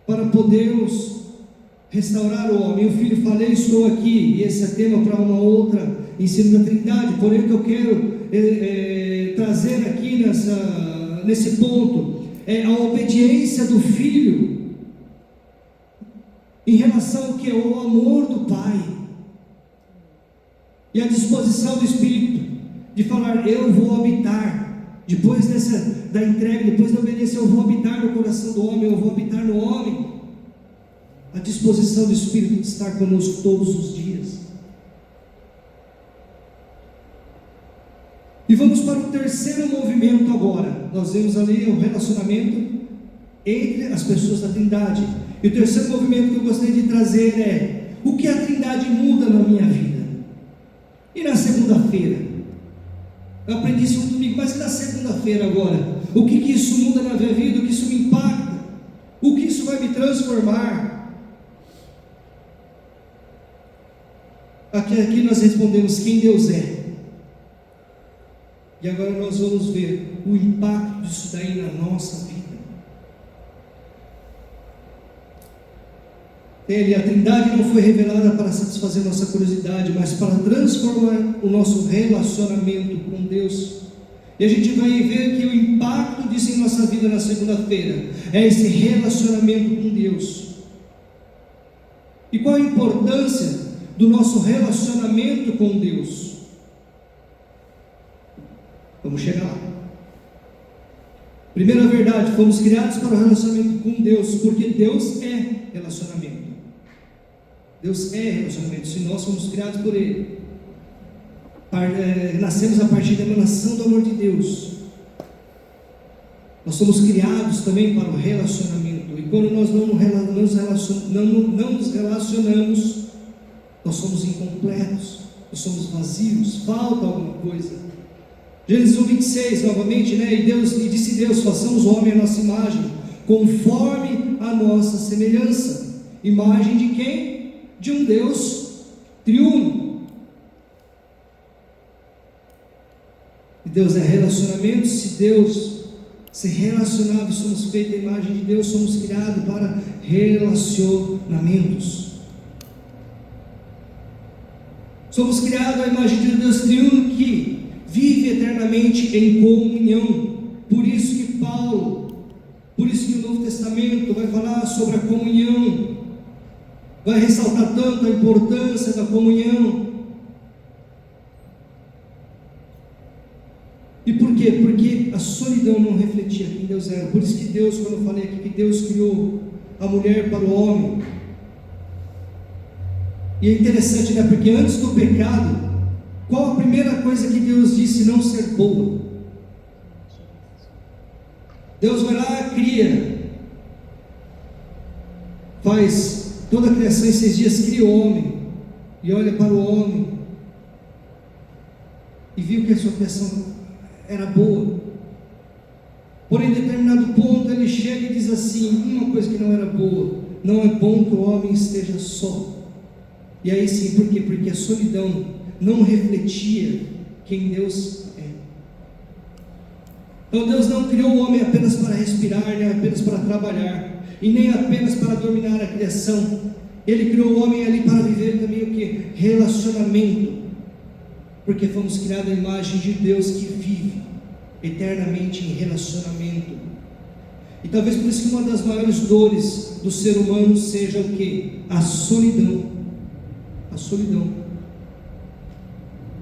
para podermos restaurar o homem. E o Filho fala: eu estou aqui. E esse é tema para uma outra ensino da Trindade, porém o que eu quero trazer aqui nesse ponto é a obediência do Filho em relação ao que é o amor do Pai e a disposição do Espírito de falar: eu vou habitar, depois da entrega, depois da obediência, eu vou habitar no coração do homem, eu vou habitar no homem. A disposição do Espírito de estar conosco todos os dias. E vamos para o terceiro movimento agora. Nós vemos ali o relacionamento entre as pessoas da Trindade. E o terceiro movimento que eu gostaria de trazer é: o que a Trindade muda na minha vida? E na segunda-feira? Eu aprendi isso no domingo, mas e na segunda-feira agora? O que isso muda na minha vida? O que isso me impacta? O que isso vai me transformar? Aqui nós respondemos quem Deus é. E agora nós vamos ver o impacto disso daí na nossa vida. A Trindade não foi revelada para satisfazer nossa curiosidade, mas para transformar o nosso relacionamento com Deus. E a gente vai ver que o impacto disso em nossa vida na segunda-feira é esse relacionamento com Deus. E qual a importância do nosso relacionamento com Deus? Vamos chegar lá. Primeira verdade, fomos criados para o relacionamento com Deus, porque Deus é relacionamento. Deus é relacionamento, se nós fomos criados por Ele. Nascemos a partir da emanação do amor de Deus. Nós somos criados também para o relacionamento. E quando nós não nos relacionamos, nós somos incompletos, nós somos vazios, falta alguma coisa. Gênesis 1:26, novamente, E disse Deus: façamos o homem à nossa imagem, conforme a nossa semelhança. Imagem de quem? De um Deus triuno. E Deus é relacionamento. Se Deus se relacionado, somos feitos à imagem de Deus, somos criados para relacionamentos. Somos criados à imagem de Deus triuno que vive eternamente em comunhão. Por isso que o Novo Testamento vai falar sobre a comunhão, vai ressaltar tanto a importância da comunhão. E por quê? Porque a solidão não refletia quem Deus era. Por isso que Deus, quando eu falei aqui que Deus criou a mulher para o homem, e é interessante, porque antes do pecado, qual a primeira coisa que Deus disse não ser boa? Deus vai lá, cria, faz toda a criação em 6 dias, cria o homem, e olha para o homem, e viu que a sua criação era boa. Porém, em determinado ponto, ele chega e diz assim: uma coisa que não era boa, não é bom que o homem esteja só. E aí sim, por quê? Porque a solidão não refletia quem Deus é. Então Deus não criou o homem apenas para respirar, nem apenas para trabalhar, e nem apenas para dominar a criação. Ele criou o homem ali para viver também o que? Relacionamento. Porque fomos criados à imagem de Deus que vive eternamente em relacionamento. E talvez por isso que uma das maiores dores do ser humano seja o que? A solidão. A solidão.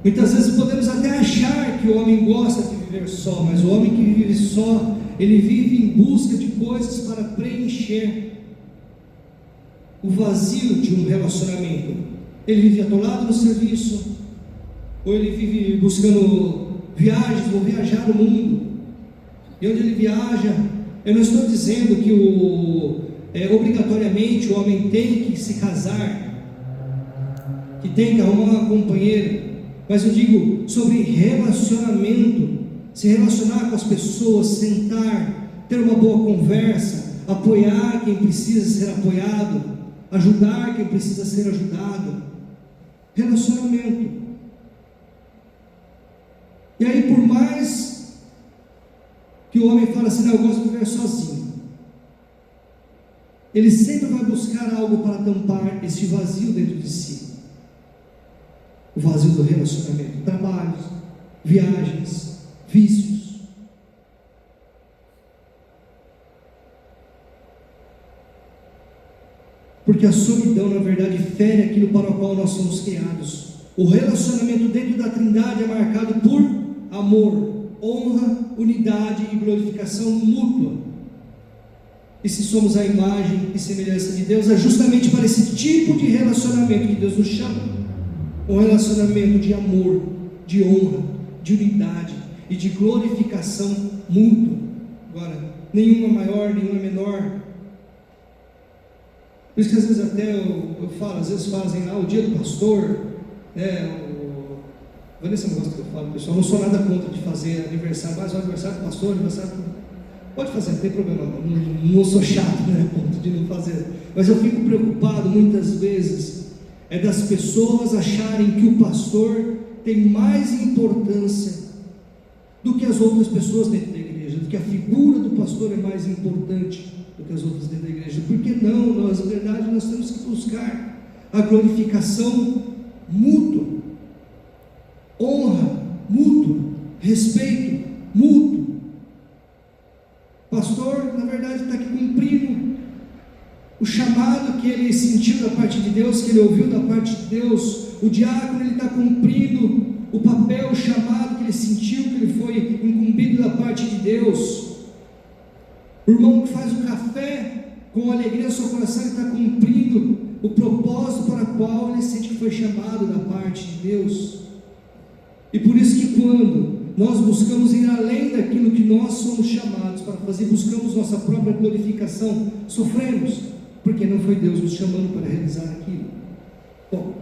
Muitas vezes podemos até achar que o homem gosta de viver só, mas o homem que vive só, ele vive em busca de coisas para preencher o vazio de um relacionamento. Ele vive atolado no serviço, ou ele vive buscando viagens, vou viajar no mundo. E onde ele viaja, eu não estou dizendo que obrigatoriamente o homem tem que se casar, que tem que arrumar uma companheira, mas eu digo sobre relacionamento, se relacionar com as pessoas, sentar, ter uma boa conversa, apoiar quem precisa ser apoiado, ajudar quem precisa ser ajudado. Relacionamento. E aí, por mais que o homem fale assim: não, eu gosto de viver sozinho, ele sempre vai buscar algo para tampar esse vazio dentro de si. O vazio do relacionamento, trabalhos, viagens, vícios. Porque a solidão, na verdade, fere aquilo para o qual nós somos criados. O relacionamento dentro da Trindade é marcado por amor, honra, unidade e glorificação mútua. E se somos a imagem e semelhança de Deus, é justamente para esse tipo de relacionamento que Deus nos chama. Um relacionamento de amor, de honra, de unidade e de glorificação mútua. Agora, nenhuma maior, nenhuma menor. Por isso que às vezes até eu falo, às vezes fazem lá o dia do pastor, Vanessa não gosta que eu falo, pessoal, não sou nada contra de fazer aniversário, mas o aniversário do pastor, pode fazer, não tem problema, não sou chato, ponto de não fazer, mas eu fico preocupado muitas vezes, das pessoas acharem que o pastor tem mais importância do que as outras pessoas dentro da igreja. que a figura do pastor é mais importante do que as outras dentro da igreja. Por que não? Nós, na verdade, nós temos que buscar a glorificação mútua, honra mútua, respeito mútuo. Pastor, na verdade, está aqui cumprindo o chamado que ele sentiu da parte de Deus, que ele ouviu da parte de Deus. O diácono, ele está cumprindo o papel, o chamado que ele sentiu, que ele foi incumbido da parte de Deus. O irmão que faz o café com alegria no seu coração, ele está cumprindo o propósito para o qual ele sente que foi chamado da parte de Deus. E por isso que quando nós buscamos ir além daquilo que nós somos chamados para fazer, buscamos nossa própria glorificação, sofremos, porque não foi Deus nos chamando para realizar aquilo. Bom,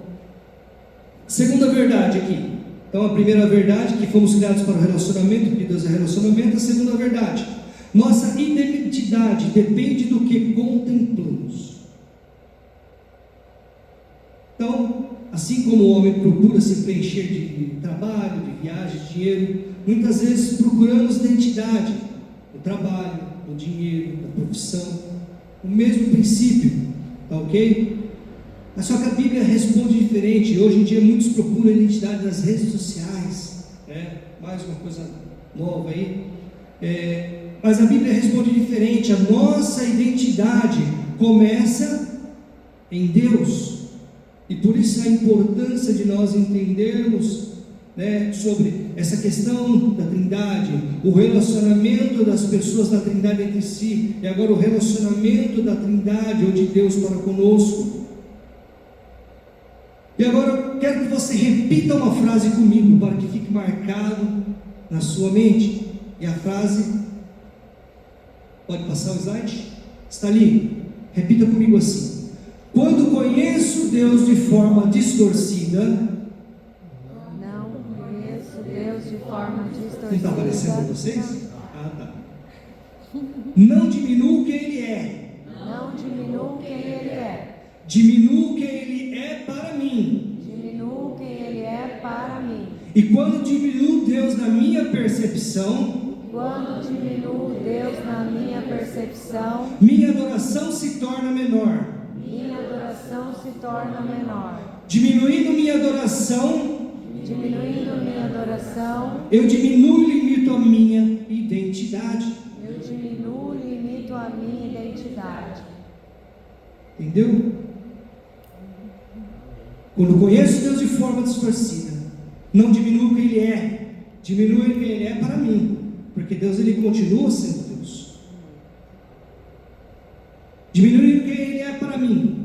segunda verdade aqui. Então, a primeira verdade, que fomos criados para o relacionamento, porque Deus é relacionamento. A segunda verdade, nossa identidade depende do que contemplamos. Então, assim como o homem procura se preencher de trabalho, de viagem, de dinheiro, muitas vezes procuramos identidade no trabalho, no dinheiro, na profissão, o mesmo princípio, tá ok? Mas só que a Bíblia responde diferente. Hoje em dia muitos procuram identidade nas redes sociais, né? Mais uma coisa nova aí, mas a Bíblia responde diferente. A nossa identidade começa em Deus. E por isso a importância de nós entendermos, né, sobre essa questão da Trindade, o relacionamento das pessoas da Trindade entre si, e agora o relacionamento da Trindade ou de Deus para conosco. E agora eu quero que você repita uma frase comigo, para que fique marcado na sua mente. E a frase, pode passar o slide? Está ali, repita comigo assim: quando conheço Deus de forma distorcida. Não conheço Deus de forma distorcida. Não está aparecendo para vocês? Ah, tá. Não diminuo quem Ele é. Não diminuo quem Ele é. Diminuo quem Ele é para mim. Diminuo quem Ele é para mim. E quando diminuo Deus na minha percepção. Quando diminuo Deus na minha percepção. Minha adoração se torna menor. Minha adoração se torna menor. Diminuindo minha adoração, eu diminuo e limito a minha identidade. Eu diminuo e limito a minha identidade. Entendeu? Quando conheço Deus de forma distorcida, não diminuo quem Ele é, diminuo quem Ele é para mim, porque Deus, Ele continua sendo Deus. Diminuindo quem Ele é para mim.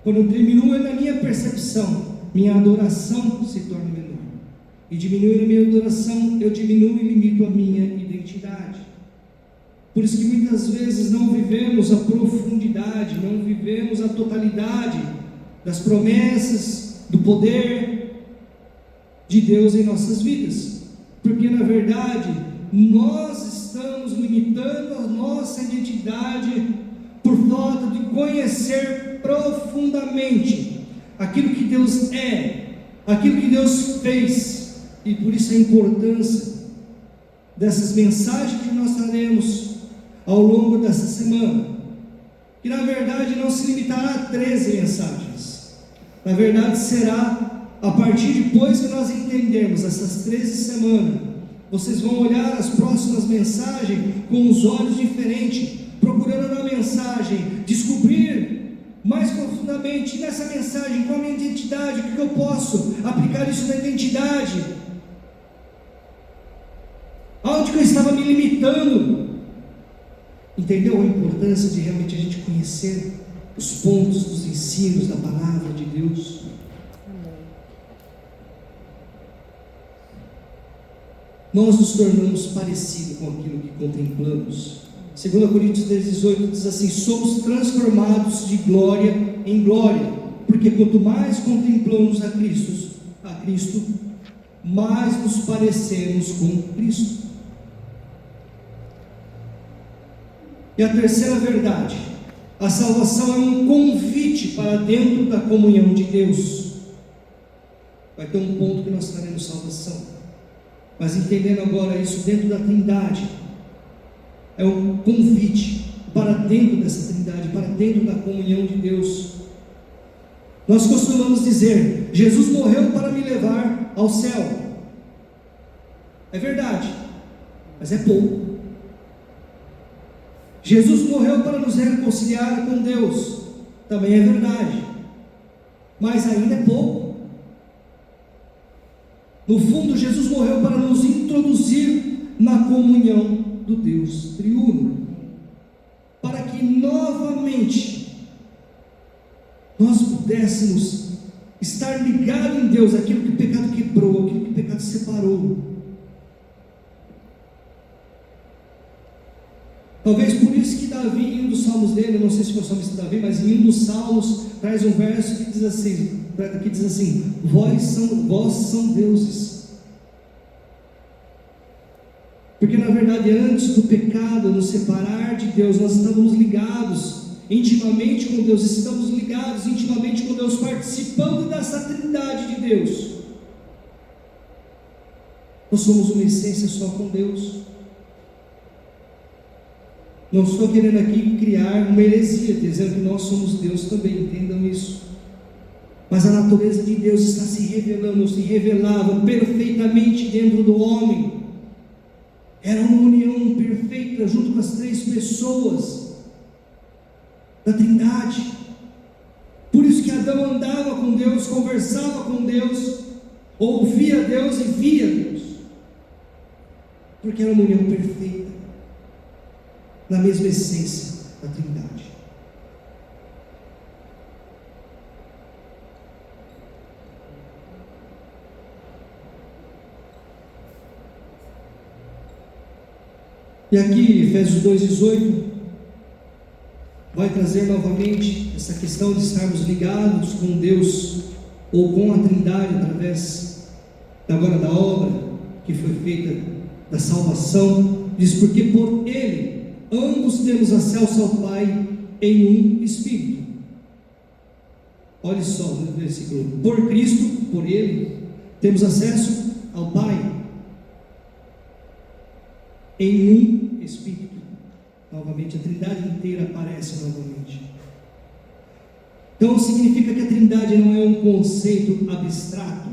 Quando eu diminuo na minha percepção, minha adoração se torna menor. E diminuindo a minha adoração, eu diminuo e limito a minha identidade. Por isso que muitas vezes não vivemos a profundidade, não vivemos a totalidade das promessas, do poder de Deus em nossas vidas. Porque na verdade, nós estamos limitando a nossa identidade por falta de conhecer profundamente aquilo que Deus é, aquilo que Deus fez. E por isso a importância dessas mensagens que nós traremos ao longo dessa semana, que na verdade não se limitará a 13 mensagens. Na verdade será a partir depois que nós entendermos essas 13 semanas, vocês vão olhar as próximas mensagens com os olhos diferentes, procurando na mensagem descobrir mais profundamente nessa mensagem qual a minha identidade, o que eu posso aplicar isso na identidade, aonde que eu estava me limitando. Entendeu a importância de realmente a gente conhecer os pontos dos ensinos da palavra de Deus? Nós nos tornamos parecidos com aquilo que contemplamos. 2 Coríntios 10:18 diz assim: somos transformados de glória em glória, porque quanto mais contemplamos a Cristo, mais nos parecemos com Cristo. E a terceira verdade: a salvação é um convite para dentro da comunhão de Deus. Vai ter um ponto que nós traremos salvação. Mas entendendo agora isso dentro da Trindade, é um convite para dentro dessa Trindade, para dentro da comunhão de Deus. Nós costumamos dizer: Jesus morreu para me levar ao céu. É verdade, mas é pouco. Jesus morreu para nos reconciliar com Deus. Também é verdade, mas ainda é pouco. No fundo, Jesus morreu para nos introduzir na comunhão do Deus triuno, para que novamente nós pudéssemos estar ligados em Deus, aquilo que o pecado quebrou, aquilo que o pecado separou. Talvez por isso que Davi, em um dos salmos dele, eu não sei se foi o salmista Davi, mas em um dos salmos traz um verso que diz assim: vós são deuses. Porque na verdade, antes do pecado nos separar de Deus, nós estamos ligados intimamente com Deus, estamos ligados intimamente com Deus, participando dessa Trindade de Deus. Nós somos uma essência só com Deus. Não estou querendo aqui criar uma heresia, dizendo que nós somos Deus também, entendam isso. Mas a natureza de Deus está se revelando, se revelava perfeitamente dentro do homem. Era uma união perfeita junto com as três pessoas da Trindade. Por isso que Adão andava com Deus, conversava com Deus, ouvia Deus e via Deus, porque era uma união perfeita, na mesma essência da Trindade. E aqui, Efésios 2,18, vai trazer novamente essa questão de estarmos ligados com Deus, ou com a Trindade, através agora da obra que foi feita da salvação. Diz: porque por Ele ambos temos acesso ao Pai em um Espírito. Olha só no versículo: por Cristo, por Ele, temos acesso ao Pai em um Espírito. Novamente, a Trindade inteira aparece novamente. Então significa que a Trindade não é um conceito abstrato,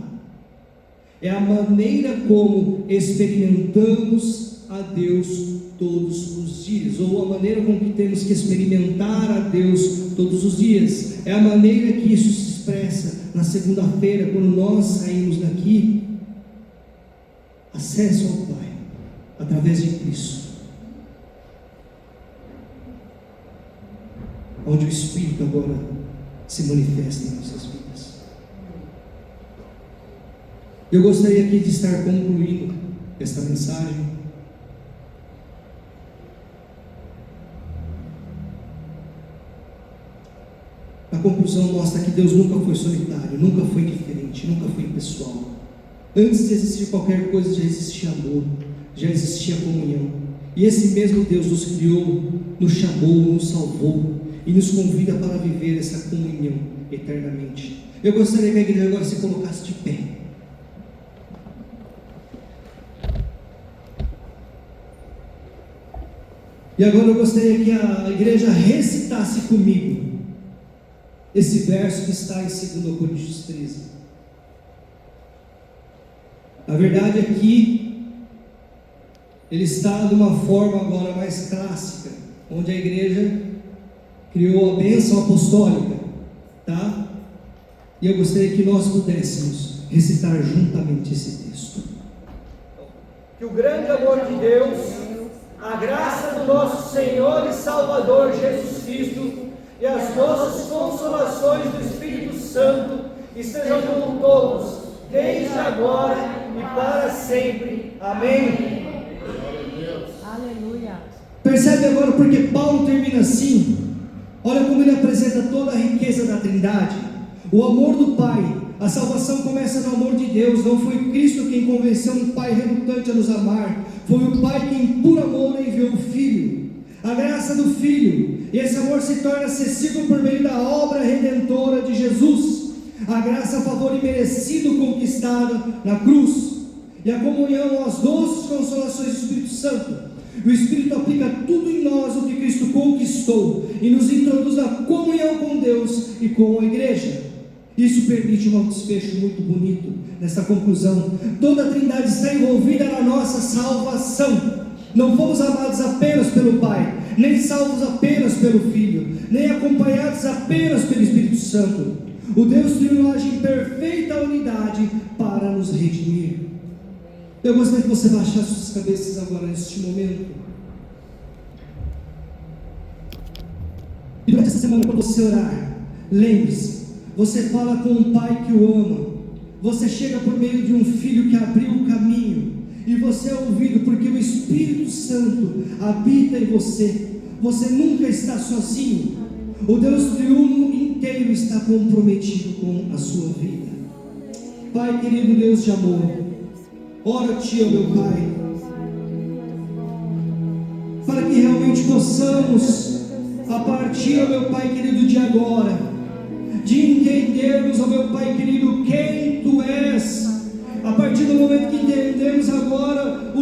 é a maneira como experimentamos a Deus todos os dias, ou a maneira com que temos que experimentar a Deus todos os dias. É a maneira que isso se expressa na segunda-feira, quando nós saímos daqui. Acesso ao Pai através de Cristo, onde o Espírito agora se manifesta em nossas vidas. Eu gostaria aqui de estar concluindo esta mensagem a conclusão mostra que Deus nunca foi solitário, nunca foi diferente, nunca foi impessoal. Antes de existir qualquer coisa, já existia amor, já existia comunhão. E esse mesmo Deus nos criou, nos chamou, nos salvou e nos convida para viver essa comunhão eternamente. Eu gostaria que a igreja agora se colocasse de pé. E agora eu gostaria que a igreja recitasse comigo esse verso que está em 2 Coríntios 13. A verdade é que ele está de uma forma agora mais clássica, onde a igreja criou a bênção apostólica, tá? E eu gostaria que nós pudéssemos recitar juntamente esse texto. Que o grande amor de Deus, a graça do nosso Senhor e Salvador Jesus Cristo e as nossas consolações do Espírito Santo estejam com todos, desde agora e para sempre. Amém. Aleluia. Percebe agora porque Paulo termina assim? Olha como ele apresenta toda a riqueza da Trindade. O amor do Pai, a salvação começa no amor de Deus. Não foi Cristo quem convenceu um Pai relutante a nos amar, foi o Pai quem por amor enviou o Filho. A graça do Filho, e esse amor se torna acessível por meio da obra redentora de Jesus. A graça, a favor imerecido conquistada na cruz. e a comunhão, as doces consolações do Espírito Santo. O Espírito aplica tudo em nós o que Cristo conquistou e nos introduz na comunhão com Deus e com a igreja. Isso permite um desfecho muito bonito nessa conclusão. Toda a Trindade está envolvida na nossa salvação. Não fomos amados apenas pelo Pai, nem salvos apenas pelo Filho, nem acompanhados apenas pelo Espírito Santo. O Deus Trino age em perfeita unidade para nos redimir. Eu gostaria que você baixasse suas cabeças agora neste momento. E durante essa semana, quando você orar, lembre-se, você fala com um pai que o ama. Você chega por meio de um filho que abriu o caminho. E você é ouvido porque o Espírito Santo habita em você. Você nunca está sozinho. O Deus triuno inteiro está comprometido com a sua vida. Pai querido, Deus de amor, oro a Ti, ó meu Pai, para que realmente possamos, a partir, ó meu Pai querido, de agora, de entendermos, ó meu Pai querido, quem Tu és. A partir do momento que entendemos agora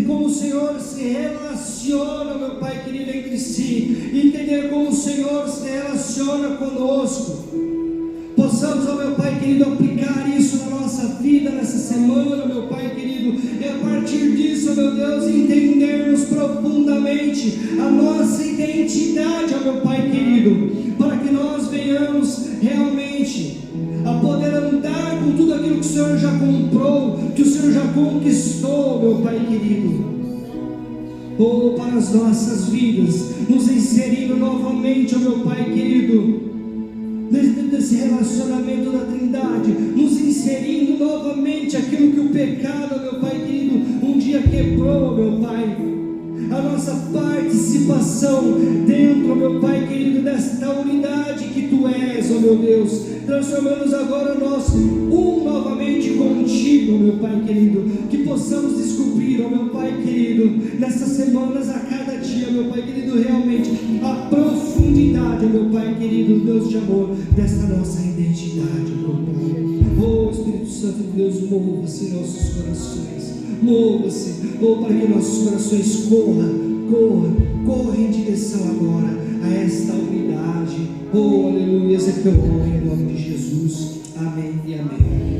como o Senhor se relaciona, meu Pai querido, entre si, e entender como o Senhor se relaciona conosco, possamos, ó meu Pai querido, aplicar isso na nossa vida nessa semana, meu Pai querido, e a partir disso, meu Deus, entendermos profundamente a nossa identidade, ó meu Pai querido, para que nós venhamos realmente a poder andar com tudo aquilo que o Senhor já comprou, que o Senhor já conquistou, meu Pai querido. Oh, para as nossas vidas, nos inserindo novamente, ó meu Pai querido, dentro desse relacionamento da Trindade, nos inserindo novamente aquilo que o pecado, meu Pai querido, um dia quebrou, meu Pai. A nossa participação dentro, meu Pai querido, desta unidade que Tu és, ó meu Deus, transformando-nos agora nós novamente contigo, meu Pai querido, que possamos descobrir, ó meu Pai querido, nessas semanas, a cada dia, meu Pai querido, realmente a profundidade, meu Pai querido, Deus de amor, desta nossa identidade, meu Pai. Oh Espírito Santo de Deus, mova-se em nossos corações, mova-se, oh, para que nossos corações corram em direção agora a esta unidade. Oh, aleluia, esse é que eu oro em nome de Jesus. Amém e amém.